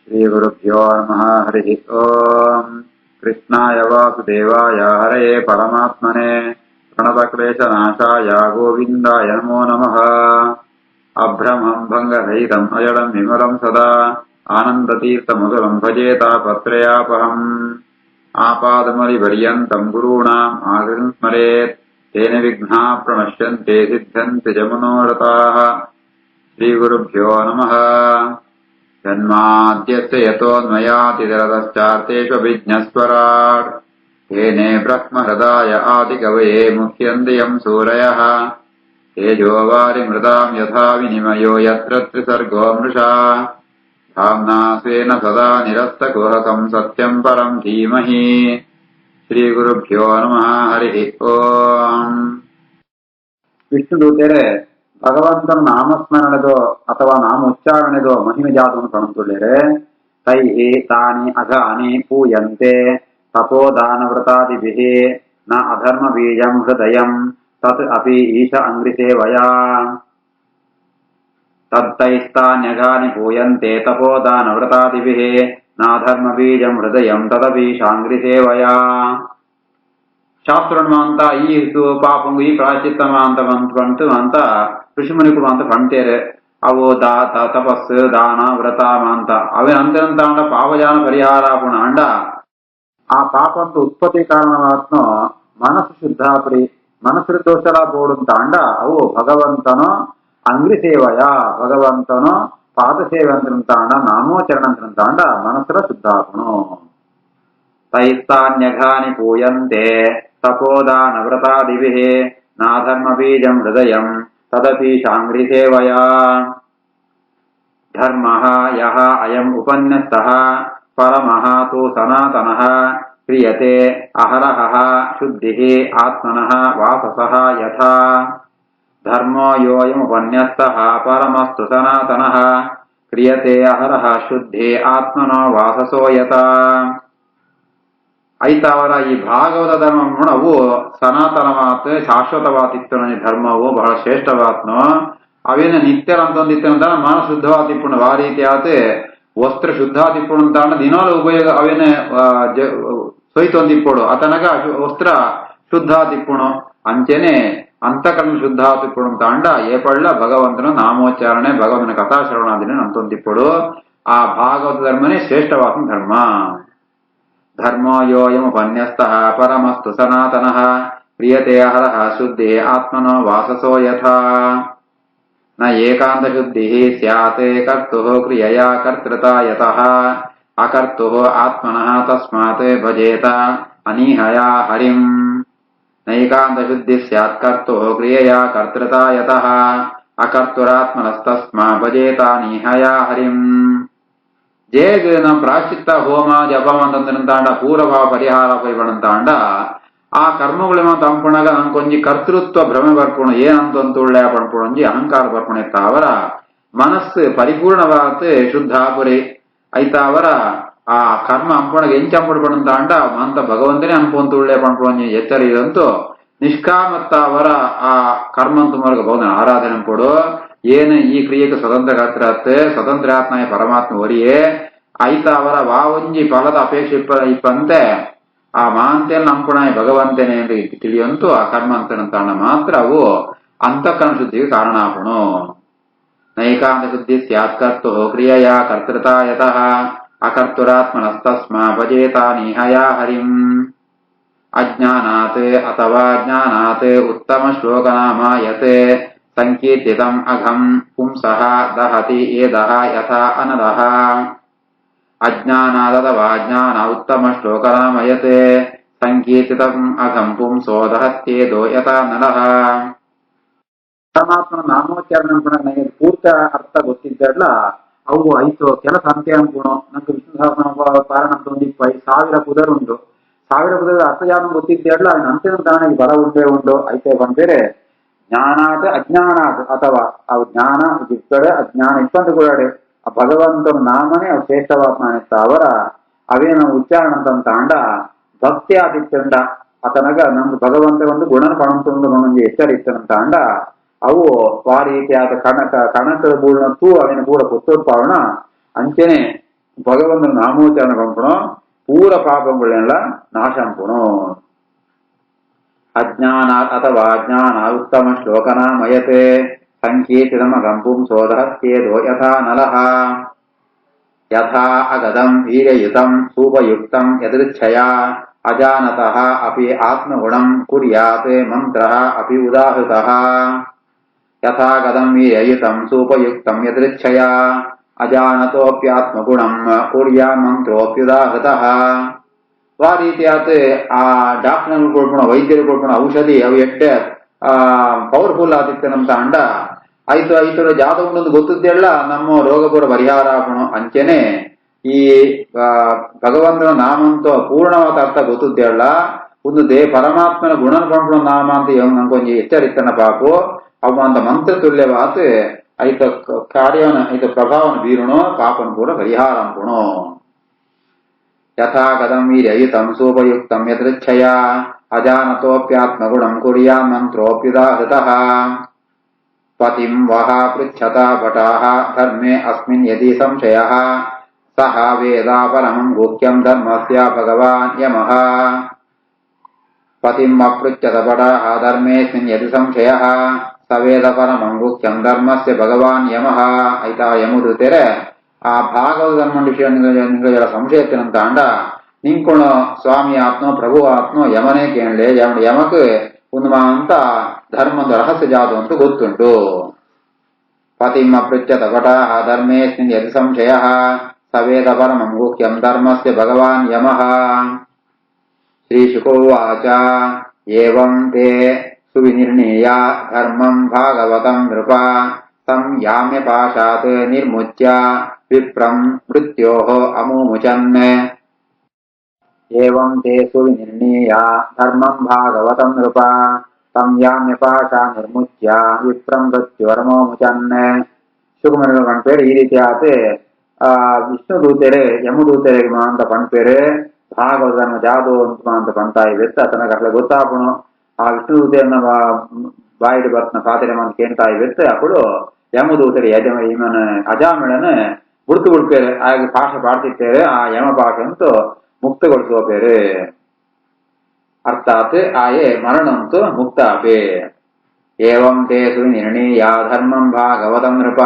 श्रीगुरुभ्यो नमः। हरिः ओम्। कृष्णाय वासुदेवाय हरये परमात्मने प्रणतक्लेशनाशाय गोविन्दाय नमो नमः। अभ्रमम् भङ्गरहितम् अजडम् विमलम् सदा आनन्दतीर्थमधुरम् भजेतापत्रयापहम्। आपादमलिपर्यन्तम् गुरूणाम् आगतिम् स्मरेत् तेन विघ्नाः प्रणश्यन्ते सिद्धन्ति च मनोरथाः। श्रीगुरुभ्यो नमः। जन्माद्यस्य यतोऽन्वयातिरतश्चार्तेष्वभिज्ञस्वराट् येने ब्रह्महृदाय आदिकवये मुह्यन्ति सूरयः तेजोवारिमृताम् यथा विनिमयो यत्र त्रिसर्गो मृषा धाम्ना स्वेन सदा निरस्तकुहकम् सत्यम् परम् धीमहि। श्रीगुरुभ्यो नमः। हरिः ओम्। ವಿಷ್ಣುದೂತರೆ ಭಗವಂತನ ನಾಮಸ್ಮರಣೆದೋ ಅಥವಾ ನಾಮೋಚ್ಚಾರಣೆದೋ ಮಹಿಮೆ ಜಾತವನ್ನು ಕಾಣುತ್ತುಳ್ಳೇರೆ. ತೈಹಿ ತಾನಿ ಅಘಾನಿ ಪೂಯಂತೆ ತಪೋದಾನವ್ರತಾದಿಭಿಃ ನ ಅಧರ್ಮ ಬೀಜಂ ಹೃದಯಂ ತತ್ ಅಪಿ ಈಶ ಅಂಗ್ರಿಸೇವಯಾ. ತತ್ತೈಸ್ತಾನ್ಯಘಾನಿ ಪೂಯಂತೆ ತಪೋದಾನವ್ರತಾದಿಭಿಃ ನಾಧರ್ಮ ಬೀಜಂ ಹೃದಯಂ ತದಪೀಶಾಂಗ್ರಿಸೇವಯಾ. ಶಾಸ್ತ್ರವನ್ನು ಅಂತ ಈ ಪಾಪಂಗು ಈ ಪ್ರಾಯಶ್ಚಿತ್ತಮ ಅಂತ ಬಂತು ಅಂತ ಋಷಿಮುನಿಗಳು ಅಂತ ಕಾಣ್ತೇರೆ. ಅವು ತಪಸ್ಸು ದಾನ ವ್ರತ ಅಂತ ಅವೇ ಅಂತಂತ ಅಂಡ ಪಾಪಜಾನ ಪರಿಹಾರ ಪುಣ ಅಂಡ ಆ ಪಾಪ ಅಂತ ಉತ್ಪತ್ತಿ ಕಾರಣವಾತ್ನೋ ಮನಸ್ಸು ಶುದ್ಧಾಪರಿ ಮನಸ್ಸು ದೋಷಲ ಬೋಡುಂತ ಅಂಡ ಅವು ಭಗವಂತನೋ ಅಂಗ್ರಿ ಸೇವಯ ಭಗವಂತನೋ ಪಾದ ಸೇವೆ ಅಂತ ಅಂಡ ನಾಮೋಚರಣ ಅಂತ ಅಂಡ ಮನಸ್ಸರ ಶುದ್ಧಾಪನು. ತೈಸ್ತಾನ್ಯಘಾನಿ ಪೂಯಂತೆ ತಪೋದಾನವ್ರತಾದಿಭಿಃ ನಾಧರ್ಮ ಬೀಜಂ ಹೃದಯಂ ತದಪೀಶಾಂಗ್ರಿ ಸೇವಯಾ. ಧರ್ಮಃ ಯಃ ಅಯಂ ಉಪನ್ಯಸ್ತಃ ಪರಮಃ ತು ಸನಾತನಃ ಕ್ರಿಯತೆ ಅಹರಹಃ ಶುದ್ಧಿಃ ಆತ್ಮನಃ ವಾಸಸಃ ಯಥಾ. ಧರ್ಮೋ ಯೋಯಂ ಉಪನ್ಯಸ್ತಃ ಪರಮಸ್ತು ಸನಾತನಃ ಕ್ರಿಯತೆ ಅಹರಃ ಶುದ್ಧಿ ಆತ್ಮನೋ ವಾಸಸೋ ಯಥಾ. ಐತಾವರ ಈ ಭಾಗವತ ಧರ್ಮ ಅವು ಸನಾತನವಾತ್ ಶಾಶ್ವತವಾತಿತ್ತು. ಧರ್ಮವು ಬಹಳ ಶ್ರೇಷ್ಠವಾತ್ನು. ಅವೇನ ನಿತ್ಯರಂತಂದಿತ್ತು ಅಂತ ಮನ ಶುದ್ಧವಾತಿಪ್ಪುಣ ಆ ರೀತಿ ಆತ ವಸ್ತ್ರ ಶುದ್ಧಾತಿಪ್ಪುಣ ಅಂತ ದಿನಾಲು ಉಪಯೋಗ ಅವೇನ ಸೊಯ್ತೊಂದಿಪ್ಪುಡು ಅತನಗ ವಸ್ತ್ರ ಶುದ್ಧಾತಿಪ್ಪುಣು ಅಂಚೆನೆ ಅಂತಕರಣ ಶುದ್ಧಾತಿಪ್ಪುಡು ಅಂತ ಅಂಡ ಏಪಳ್ಳ ಭಗವಂತನ ನಾಮೋಚ್ಚಾರಣೆ ಭಗವಂತನ ಕಥಾಶ್ರವಣಾದಿನ ಅಂತೊಂದಿಪ್ಪುಡು. ಆ ಭಾಗವತ ಧರ್ಮನೇ ಶ್ರೇಷ್ಠವಾದ ಧರ್ಮ. ಧರ್ಮೋ ಯೋಯಮುಪನ್ಯಸ್ತಃ ಪರಮಸ್ತು ಸನಾತನಃ ಕ್ರಿಯತೆ ಅಹರಃ ಶುದ್ಧಿ ಆತ್ಮನೋ ವಾಸಸೋ ಯಥಾ. ನ ಏಕಾಂತ ಶುದ್ಧಿ ಸ್ಯಾತ್ ಕರ್ತುಃ ಕ್ರಿಯೆಯ ಕರ್ತೃತಾ ಯತಃ ಅಕರ್ತುಃ ಆತ್ಮನಃ ತಸ್ಮಾತ್ ಭಜೇತ ಅನೀಹಯ ಹರಿಂ. ನೈಕಾಂತ ಶುದ್ಧಿ ಸ್ಯಾತ್ ಕರ್ತುಃ ಕ್ರಿಯೆಯ ಕರ್ತೃತಾ ಯತಃ ಅಕರ್ತುರಾತ್ಮನಸ್ತಸ್ಮಾ ಭಜೇತ ಅನೀಹಯ ಹರಿಂ. ಜೇಗ್ ನಮ್ ಪ್ರಾಶ್ಚಿತ್ತ ಹೋಮ ಜಪಂ ಅಂತಂತಾಂಡ ಪೂರ್ವಭಾವ ಪರಿಹಾರ ಪೈಬಣಂತಾಂಡ ಆ ಕರ್ಮಗಳು ತಂಪುಣಗ ನನ್ ಕೊಂಜಿ ಕರ್ತೃತ್ವ ಭ್ರಮೆ ಬರ್ಪುಣ ಏನಂತೊಂದುಳ್ಳೆ ಪಣ್ಪುಣಂಜಿ ಅಹಂಕಾರ ಬರ್ಪುಣ ಅವರ ಮನಸ್ಸು ಪರಿಪೂರ್ಣವಾತ್ ಶುದ್ಧಾಪುರಿ ಐತಾವರ ಆ ಕರ್ಮ ಅಂಪುಣಗ ಎಂಚಂಪುಡು ಪಣಂತಾಂಡ ಮಂತ ಭಗವಂತನೇ ಅನ್ಪೊಂತುಳ್ಳೆ ಪಣ್ಪುಣಂಜಿ ಎಚ್ಚರಿದಂತೂ ನಿಷ್ಕಾಮತ್ತಾವರ ಆ ಕರ್ಮಂತು ಮರ್ಗ ಭಗವಂತನ ಆರಾಧನೆ ಕೊಡು. ಏನು ಈ ಕ್ರಿಯೆಗೆ ಸ್ವತಂತ್ರ ಕರ್ತರತ್ ಸ್ವತಂತ್ರ ಆತ್ಮಾಯ ಪರಮಾತ್ಮ ಒರಿಯೇ ಐತಾವರ ವಾವಂಜಿ ಫಲದ ಅಪೇಕ್ಷೆ ಇಪ್ಪಂತೆ ಆ ಮಾಂತೆಯಲ್ಲಿ ನಂಪುಣಾಯ ಭಗವಂತನೇ ಎಂದು ತಿಳಿಯಂತೂ ಆ ಕರ್ಮ ಅಂತಂತಾಣ ಮಾತ್ರ ಅವು ಅಂತಃಕರಣ ಶುದ್ಧಿಗೆ ಕಾರಣ ಆಪುಣು. ನೈಕಾಂತ ಶುದ್ಧಿ ಸ್ಯಾತ್ ಕರ್ತು ಕ್ರಿಯೆಯ ಕರ್ತೃತಾ ಯತಃ ಅಕರ್ತುರಾತ್ಮನಸ್ತಸ್ಮಾ ಭಜೇತ ನಿಹಯ ಹರಿಂ. ಅಜ್ಞಾನಾತ್ ಅಥವಾ ಜ್ಞಾನಾತ್ ಉತ್ತಮ ಶ್ಲೋಕನಾಮ ಯತ್ ಸಂಕೀರ್ತಿತಂ ಅಘಂ ಪುಂಸಃ ದಹತಿ ಏದಃ ಯಥಾ ಅನದಃ. ಅಜ್ಞಾನಾದವಾ ಜ್ಞಾನ ಉತ್ತಮ ಶ್ಲೋಕನಾಮಯತ್ ಸಂಕೀರ್ತಿತಂ ಅಘಂ ಪುಂಸೋ ದಹತ್ಯೇದೋ ಯಥಾ ನರಃ. ಪರಮಾತ್ಮನ ನಾಮೋಚ್ಚಾರಣೆ ನನಗೆ ಪೂರ್ತ ಅರ್ಥ ಗೊತ್ತಿದ್ದಲ್ಲ ಅವು ಐದು ಕೆಲಸ ಅಂತೆ ಅನ್ಕೋಣ. ನಂಗೆ ವಿಷ್ಣು ಸಹಸ್ರನಾಮ ಪಾರಾಯಣ ಅಂತ ಒಂದು 5000 ಪುದರುಂಟು. 1000 ಪುದರ ಅರ್ಥಜಾನ ಗೊತ್ತಿದ್ದಲ್ಲ ಅವನ ಅಂತಿಮ ಕಾರಣಕ್ಕೆ ಬಲ ಉಂಟು ಐತೆ ಬಂದೇರೆ. ಜ್ಞಾನಾದ ಅಜ್ಞಾನಾದ ಅಥವಾ ಅವು ಜ್ಞಾನ ಇರ್ತದೆ ಅಜ್ಞಾನ ಇಪ್ಪಂತ ಕೂಡ ಆ ಭಗವಂತನ ನಾಮನೇ ಅವು ಶ್ರೇಷ್ಠವಾತ್ಮ ಅವರ ಅವೇನ ಉಚ್ಚಾರಣ ಅಂತ ಅಂಡ ಭಕ್ತಿ ಆದಿತ್ಯಂಡ ಅತನಗ ನಮ್ಗೆ ಭಗವಂತ ಒಂದು ಗುಣನ ಪಣಂತೊಂದು ನಮಗೆ ಎಚ್ಚರಿತ್ತಂತ ಅಂಡ ಅವು ಆ ರೀತಿಯಾದ ಕಣಕದ ಬೂಳನತ್ತೂ ಅವೇನ ಕೂಡ ಕೊತ್ತೋತ್ಪಾವನ ಅಂಚೆನೆ ಭಗವಂತನ ನಾಮೋಚ್ಚಾರಣ ಪಂಪಣೋ ಪೂರ ಪಾಪಗಳನ್ನೆಲ್ಲ ನಾಶ ಅನ್ಪಣೋ. ಅಜ್ಞಾನ ಅಥವಾ ಅಜ್ಞಾನ ಉತ್ತಮ ಶ್ಲೋಕನಾಮಯತೆ ಸಂಕೀರ್ತಿತಮಗಂ ಪುಂಸೋದಹತ್ಯೇದೋ ಯಥಾ ನಲಃ ಯಥಾ ಅಗದಂ ವೀರ್ಯಯುತಂ ಸೂಪಯುಕ್ತಂ ಯದೃಚ್ಛಯಾ ಅಜಾನತಃ ಅಪಿ ಆತ್ಮಗುಣಂ ಕುರ್ಯಾತ್ ಮಂತ್ರಃ ಅಪಿ ಉದಾಹೃತಃ. ಯಥಾ ಗದಂ ವೀರ್ಯಯುತಂ ಸೂಪಯುಕ್ತಂ ಯದೃಚ್ಛಯಾ ಅಜಾನತೋಪ್ಯಾತ್ಮಗುಣಂ ಕುರ್ಯಾನ್ ಮಂತ್ರೋಪ್ಯುದಾಹೃತಃ. ಆ ರೀತಿಯಾದ ಆ ಡಾಕ್ಟರ್ಗಳು ಕೊಡ್ಕೊಣ, ವೈದ್ಯರು ಕೊಡ್ಕೊಣ ಔಷಧಿ ಅವು ಎಷ್ಟೇ ಪವರ್ಫುಲ್ ಆದಿತ್ತೆ ನಮ್ ತಾಂಡ ಆಯ್ತು ಐತರ ಜಾತ ಉಂಡೊಂದು ಗೊತ್ತಿದ್ದೆಲ್ಲ ನಮ್ಮ ರೋಗ ಪೂರ ಪರಿಹಾರ ಆಪಣು ಅಂಚೆನೆ ಈ ಭಗವಂತನ ನಾಮ ಅಂತ ಪೂರ್ಣವಾದ ಅರ್ಥ ಗೊತ್ತಿದ್ದೆಲ್ಲ ಒಂದು ಪರಮಾತ್ಮನ ಗುಣನ ಪಂಪಣ ನಾಮ ಅಂತ ನಂಗೊಂಜಿ ಎಚ್ಚರಿತನ ಪಾಪು ಅವು ಅಂತ ಮಂತ್ರ ತುಲ್ಯವಾತ್ ಐತ ಕಾರ್ಯವನ ಐತ ಪ್ರಭಾವನ ಬೀರುಣೋ ಪಾಪನ ಪೂರ ಪರಿಹಾರ ಅನ್ಪುಣೋ. ಯಥಾ ಗದಂ ವೀರ್ಯಯುತಂ ಸೋಪಯುಕ್ತಂ ಯದೃಚ್ಛಯಾ ಅಜಾನತೋಪ್ಯಾತ್ಮಗುಣಂ ಕುರ್ಯಾನ್ ಮಂತ್ರೋಪ್ಯುದಾಹೃತಃ. ಪತಿಂ ವಹ ಪೃಚ್ಛತಾ ಭಟಾಃ ಧರ್ಮೇ ಅಸ್ಮಿನ್ ಯದಿ ಸಂಶಯಃ ಸಹ ವೇದ ಪರಮಂ ಗುಹ್ಯಂ ಧರ್ಮಸ್ಯ ಭಗವಾನ್ ಯಮಃ. ಪತಿಂ ಅಪೃಚ್ಛತ ಭಟಾಃ ಧರ್ಮೇಸ್ಮಿನ್ ಯದಿ ಸಂಶಯಃ ಸ ವೇದ ಪರಮಂ ಗುಹ್ಯಂ ಧರ್ಮಸ್ಯ ಭಗವಾನ್ ಯಮಃ. ಆಯ್ತಾ ಯಮುದುತೆರೆ ಆ ಭಾಗವತ ಧರ್ಮ ವಿಷಯ ನಿಂಗಳ ಸಂಶಯத்தினம் தாண்ட ನಿಂಕೊಣ ಸ್ವಾಮಿ ಆತ್ನೋ ಪ್ರಭು ಆತ್ನೋ ಯಮನೇ ಕೇಳಲೆ ಯಮಕ್ ಒಂದು ಅಂತ ಧರ್ಮದ ರಹಸ್ಯ ಜಾದು ಅಂತ ಗೊತ್ತುಂಟು. ಪತಿಂ ಅಪೃಚ್ಛತ ಭಟಾಃ ಧರ್ಮೇಸ್ಮಿನ್ ಯದಿ ಸಂಶಯಃ ಸ ವೇದ ಪರಮಂ ಗುಹ್ಯಂ ಧರ್ಮಸ್ಯ ಭಗವಾನ್ ಯಮಃ. ಶ್ರೀಶುಕೋವಾಚ ಏವಂ ತೇ ಸುವಿನಿರ್ಣೀಯ ಧರ್ಮಂ ಭಾಗವತಂ ನೃಪ ತಂ ಯಾಮ್ಯ ಪಾಶಾತ್ ನಿರ್ಮುಚ್ಯ ವಿಪ್ರಂ ಮೃತ್ಯೋಃ ಅಮುಮುಚನ್. ಏವಂ ತೇ ಸುವಿನಿರ್ಣೀಯ ಧರ್ಮಂ ಭಾಗವತಂ ನೃಪ ತಂ ಯಾಮ್ಯ ಪಾಶಾ ನಿರ್ಮುಚ್ಯ ವಿಪ್ರಂ ಮೃತ್ಯೋರಮೋಮುಚನ್. ಶುಕಮನಿಗಳ ಪಣ್ಪೇರು ಈ ರೀತಿಯಾದ ವಿಷ್ಣು ದೂತೆರೆ ಯಮದೂತೆರೆಗೆ ಅಂತ ಪಣ್ಪೇರು ಭಾಗವತನ ಜಾದು ಅಂತ ಪಣ್ತಾಯಿ ಬೆತ್ತ ತನಗೆ ಅಟ್లా ಗೊತ್ತಾಪಣು ಆ ವಿಷ್ಣು ದೂತೆಯನ್ನ ಬಾಯಿಡು ಬರ್ತನ ಪಾತ್ರೆ ಅಂತ ಕೇಳ್ತಾಯಿ ಬೆತ್ತ ಅప్పుడు ಯಮದೂತರು ಯಮನ ಅಜಾಮಿಳನ ಬುಡ್ತು ಬಿಡ್ಪೇರು ಆಗ ಭಾಷೆ ಪಾಡ್ತಿರ್ತೇವೆ ಆ ಯಮ ಭಾಷೆ ಅಂತೂ ಮುಕ್ತಗೊಳಿಸುವ ಪೇರು ಅರ್ಥಾತ್ ಆಯೇ ಮರಣಂತೂ ಮುಕ್ತಾಪೆ. ಏವಂ ತೇ ಸುನಿರ್ಣೀಯ ಧರ್ಮಂ ಭಾಗವತಂ ನೃಪ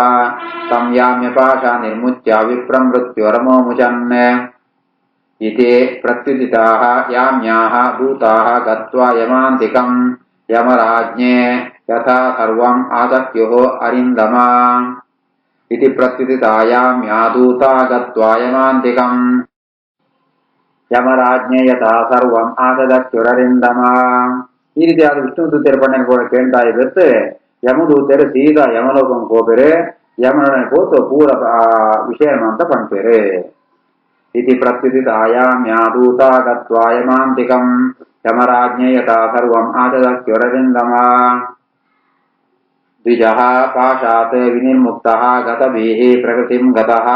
ತಂ ಯಾಮ್ಯ ಪಾಶಾ ನಿರ್ಮುಚ್ಯ ವಿಪ್ರಂ ಮೃತ್ಯೋರಮೋಮುಚನ್. ಇತಿ ಪ್ರತ್ಯುದಿತಾಃ ಯಾಮ್ಯಾಃ ದೂತಾಃ ಗತ್ವಾ ಯಮಾಂತಿಕಂ ಯಮರಾಜ್ಞೇ ಯಥಾ ಸರ್ವಂ ಆದತ್ಯುಃ ಅರಿಂದಮ. ಇತಿ ಪ್ರತ್ಯುದಿತಾಯಾಮ್ಯಾ ದೂತಾ ಗತ್ವಾ ಯಮಾಂತಿಕಂ ಯಮರಾಜ್ಞೇ ಯಥಾ ಸರ್ವಂ ಆದತ್ಯುರರಿಂದಮ. ಈ ರೀತಿಯಾದ ವಿಷ್ಣು ದೂತೆರ ಪಣ್ಣನ ಕೂಡ ಕೇಳ್ತಾ ಇರುತ್ತೆ. ಯಮದೂತೆರು ಸೀದಾ ಯಮಲೋಕಂ ಹೋಗ್ಬೇರೆ ಯಮನೊಡನೆ ಕೂತು ಪೂರ ವಿಷಯ ಅಂತ ಪಣ್ಪೇರೆ. ಇತಿ ಪ್ರತ್ಯುದಿತಾಯಾಮ್ಯಾ ದೂತಾ ಗತ್ವಾ ಯಮಾಂತಿಕಂ ಯಮರಾಜ್ಞೇ ಯಥಾ ಸರ್ವಂ ಆದತ್ಯುರರಿಂದಮ. ದ್ವಿಜಃ ಪಾಶಾತ್ ವಿನಿರ್ಮುಕ್ತಃ ಗತಭೀಃ ಪ್ರಕೃತಿಂ ಗತಃ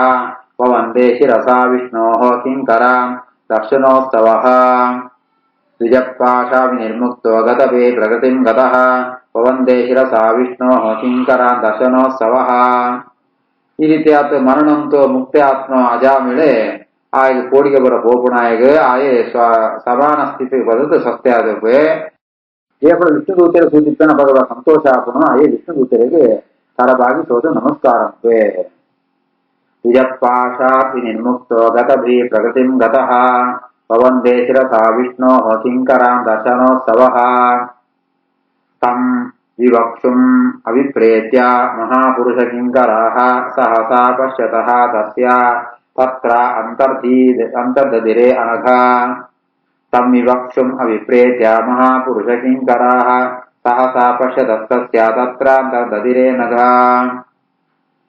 ವವಂದೇ ಶಿರಸಾ ವಿಷ್ಣೋಃ ಕಿಂಕರಾಂ ದರ್ಶನೋತ್ಸವಃ. ದ್ವಿಜಃ ಪಾಶಾ ವಿನಿರ್ಮುಕ್ತೋ ಗತಭೀಃ ಪ್ರಕೃತಿಂ ಗತಃ ವವಂದೇ ಶಿರಸಾ ವಿಷ್ಣೋಃ ಕಿಂಕರಾಂ ದರ್ಶನೋತ್ಸವಃ. ಈ ರೀತಿಯಾದ ಮರಣಂತೋ ಮುಕ್ತ ಆತ್ಮ ಅಜಾಮಿಳೆ ಆಗ ಕೋಡಿಗೆ ಬರೋ ಗೋಪುನಾಯಗ ಆಯೇ ಸಮಾನ ಸ್ಥಿತಿ ಬದಲು ಸತ್ಯ ಆದವೆ. ಏಪಡ ವಿಷ್ಣು ದೂತರು ಸೂಚಿತನ ಭಗವ ಸಂತೋಷ ಆಪನು ಆಯೇ ವಿಷ್ಣು ದೂತರಿಗೆ ತರಬಾಗಿ ಸೋದು ನಮಸ್ಕಾರವೇ. ದ್ವಿಜಪಾಶಾತ್ ವಿನಿರ್ಮುಕ್ತೋ ಗತಭೀ ಪ್ರಗತಿಂ ಗತಃ ವವಂದೇ ಶಿರಸಾ ವಿಷ್ಣೋಃ ಕಿಂಕರಾಂ ದರ್ಶನೋತ್ಸವಃ. ತಂ ವಿವಕ್ಷುಂ ಅವಿಪ್ರೇತ್ಯ ಮಹಾಪುರುಷ ಕಿಂಕರಾಃ ಸಹಸಾ ಪಶ್ಯತಃ ತಸ್ಯ ತತ್ರ ಅಂತರ್ದದಿರೆ ಅನಘ. ತಂ ವಿವಕ್ಷುಂ ಅವಿಪ್ರೇತ್ಯ ಮಹಾಪುರುಷ ಕಿಂಕರಾಃ ಸಹಸಾ ಪಶ್ಯತಸ್ತಸ್ಯ ತತ್ರ ಅಂತರ್ದದಿರೆ ನಘ.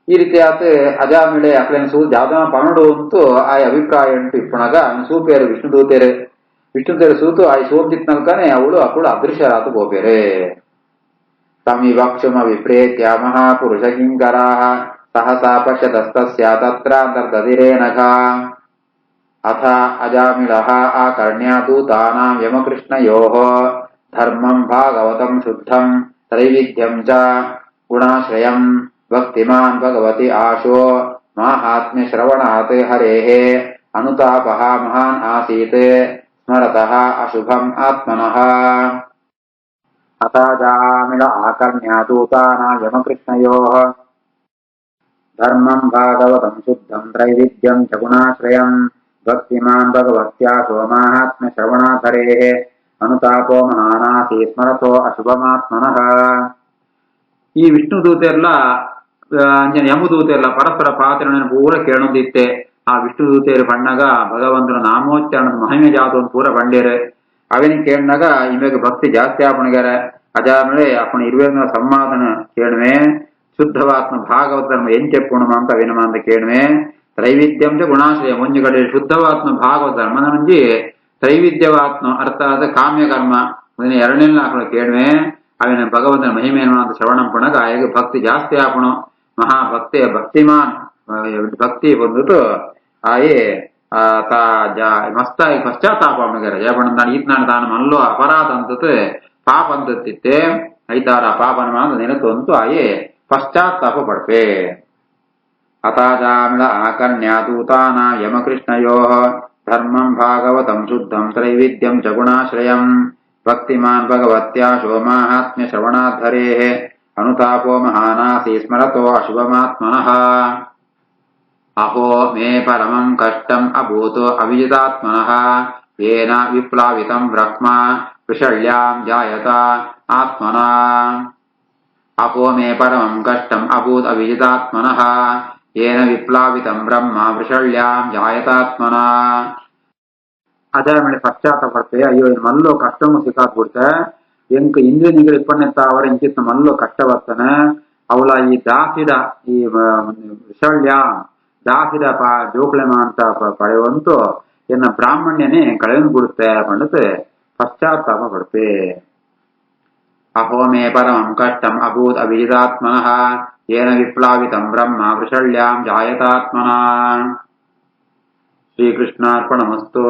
ಈ ರೀತಿಯಾದ ಅಜಾಮಿಳೆ ಅಕ್ಲೇನ ಸೂ ಜಾದನ ಪನ್ನಡು ಅಂತೂ ಆಯ ಅಭಿಪ್ರಾಯ ಉಂಟು ಇಪ್ಪಣಗ ಸೂಪೇರು ವಿಷ್ಣುದೇರು ಸೂತು ಆಯ್ ಸೋಂತಿತ್ನಲ್ಕನೆ ಅವಳು ಅಕ್ಕಳು ಅದೃಶ್ಯರಾತು ಗೋಪೇರೆ. ತಂ ವಿವಕ್ಷುಂ ಅವಿಪ್ರೇತ್ಯ ಮಹಾಪುರುಷ ಕಿಂಕರಾಃ ಸಹಸಾ ಪಶ್ಯತಸ್ತಸ್ಯ ತತ್ರ ಅಂತರ್ದದಿರೆ ನಘ. ಅಥ ಅಜಾಮಿಳಃ ಆಕರ್ಣ್ಯ ದೂತಾನಾಂ ಯಮಕೃಷ್ಣಯೋಃ ಧರ್ಮಂ ಭಾಗವತಂ ಶುದ್ಧಂ ತ್ರೈವಿಧ್ಯಂ ಚ ಗುಣಾಶ್ರಯಂ ಭಕ್ತಿಮಾನ್ ಭಗವತಿ ಆಶೋ ಮಾಹಾತ್ಮ್ಯ ಶ್ರವಣಾತ್ ಹರೇಃ ಅನುತಾಪಃ ಮಹಾನ್ ಆಸೀತ್ ಸ್ಮರತಃ ಅಶುಭಂ ಆತ್ಮನಃ ಅತಾಜಾಮಿಳ ಆಕರ್ಣ್ಯ ದೂತಾನಾ ಯಮಕೃಷ್ಣಯೋಃ ಧರ್ಮಂ ಭಾಗವತಂ ಶುದ್ಧಂ ತ್ರೈವಿಧ್ಯಂ ಚ ಗುಣಾಶ್ರಯಂ ಭಕ್ತಿಮಾನ್ ಭಗವತ್ಯಾ ಸೋಮಾಹಾತ್ಮ್ಯ ಶ್ರವಣಾಧರೇಃ ಅನುತಾಪೋ ಮಹಾನಾಸಿ ಸ್ಮರತೋ ಅಶುಭಮಾತ್ಮನಃ. ಈ ವಿಷ್ಣು ದೂತೆಲ್ಲ ಯಮದೂತೆಲ್ಲ ಪರಸ್ಪರ ಪಾತ್ರಗಳನ್ನು ಪೂರ ಕೇಳೊಂದಿತ್ತೆ. ಆ ವಿಷ್ಣು ದೂತೆಯರು ಪಣ್ಣಗ ಭಗವಂತನ ನಾಮೋಚ್ಚಾರಣದ ಮಹಿಮೆ ಜಾತವನ್ನು ಪೂರ ಪಂಡೇರು. ಅವನಿಗೆ ಕೇಳಿನಾಗ ಇವಾಗ ಭಕ್ತಿ ಜಾಸ್ತಿ ಆಪಣಿಗಾರ ಅದಾದ್ಮೇಲೆ ಅಪ್ಪನ ಇರುವೆನ ಸಂವಾದನ ಕೇಳುವೆ. ಶುದ್ಧವಾತ್ಮ ಭಾಗವತ ಧರ್ಮ ಎಂಚೆಪ್ಪುಣಮ ಅಂತ ಅವೇನಮ ಅಂತ ಕೇಳುವೆ. ತ್ರೈವಿಧ್ಯಂ ಚ ಗುಣಾಶ್ರಯ ಮುಂಜು ಕಡೆ ಶುದ್ಧವಾತ್ಮ ಭಾಗವತ ಧರ್ಮನ ಮುಂಜಿ ತ್ರೈವಿಧ್ಯವಾತ್ಮ ಅರ್ಥಾತ್ ಕಾಮ್ಯ ಕರ್ಮ ಎರಡನೇಲ್ಲ ಹಾಕೊಂಡು ಕೇಳುವೆ. ಅವೇನ ಭಗವಂತನ ಮಹಿಮೆ ಅಂತ ಶ್ರವಣಂ ಪುಣಗ ಈಗ ಭಕ್ತಿ ಜಾಸ್ತಿ ಆಪಣು. ಮಹಾಭಕ್ತಿಯ ಭಕ್ತಿಮಾನ್ ಭಕ್ತಿ ಬಂದ್ಬಿಟ್ಟು ಆಯೇ ಮಸ್ತಾಗಿ ಪಶ್ಚಾತ್ತಾಪ ಅವನಿಗೆ ಜಯಪಣ ಈತ್ನಾಡ ತಾನು ಮಲ್ಲೋ ಅಪರಾಧ ಅಂತತ್ ಪಾಪ ಅಂತತ್ತಿತ್ತೆ ಐತಾರ ಪಾಪನ ನೆನತು ಅಂತೂ ಆಯೇ ಪಶ್ಚಾತ್ತಾಪ ಪಡ್ಪೆ. ಅತಾಜಾಮಿಳ ಆಕರ್ಣ್ಯ ದೂತಾನ ಯಮಕೃಷ್ಣಯೋಃ ಧರ್ಮಂ ಭಾಗವತಂ ಶುದ್ಧಂ ತ್ರೈವಿಧ್ಯಂ ಚ ಗುಣಾಶ್ರಯಂ ಭಕ್ತಿಮಾನ್ ಭಗವತ್ಯಾ ಸೋಮಾಹಾತ್ಮ್ಯ ಶ್ರವಣಾಧರೇಃ ಅನುತಾಪೋ ಮಹಾನಾಸಿ ಸ್ಮರತೋ ಅಶುಭಮಾತ್ಮನಃ. ಅಹೋ ಮೇ ಪರಮಂ ಕಷ್ಟಂ ಅಭೂತ್ ಅವಿಜಿತಾತ್ಮನಃ ಯೇನ ವಿಪ್ಲಾವಿತಂ ಬ್ರಹ್ಮ ವಿಷಳ್ಯಾಂ ಜಾಯತ ಆತ್ಮನಾ. ಅಹೋ ಮೇ ಪರಮಂ ಕಷ್ಟಂ ಅಭೂತ್ ಅವಿಜಿತಾತ್ಮನಃ ಯೇನ ವಿಪ್ಲಾವಿತಂ ಬ್ರಹ್ಮ ವಿಷಳ್ಯಾಂ ಜಾಯತಾತ್ಮನಾ. ಅದೇ ಮೇಲೆ ಪಶ್ಚಾತ್ತಾಪ ಪಡ್ತೇವೆ. ಅಯ್ಯೋ ಇನ್ ಮಲ್ಲೋ ಕಷ್ಟಮು ಸಿಕ್ಕಾಕ್ಬಿಡ್ತೆ ಎಂಕ್ ಇಂದ್ರಿಯ ನಿಗರ ಇಪ್ಪಣ್ಣೆತ್ತ ಅವರ ಇಂಚಿತ್ ಮಲ್ಲೋ ಕಷ್ಟ ಬರ್ತಾನೆ ಅವಳ ಈ ದಾಸಿಡ ಈ ವಿಷಳ್ಯ ದಾಸಿಡ ಜೋಕ್ಳೆಮ ಅಂತ ಪಡೆಯುವಂತೂ ಎನ್ನ ಬ್ರಾಹ್ಮಣ್ಯನೇ ಕಳೆಯನ್ನು ಬಿಡುತ್ತೆ ಪಂಡತ್ ಪಶ್ಚಾತ್ತಾಪ ಪಡ್ತೆ. ಅಹೋ ಮೇ ಪರಮಂ ಕಷ್ಟಂ ಅಭೂತ್ ಅಭಿಜಿತಾತ್ಮನಃ ಯೇನ ವಿಪ್ಲಾವಿತಂ ಬ್ರಹ್ಮ ವೃಷಳ್ಯಾಂ ಜಾಯತಾತ್ಮನಾ. ಶ್ರೀಕೃಷ್ಣಾರ್ಪಣಮಸ್ತು.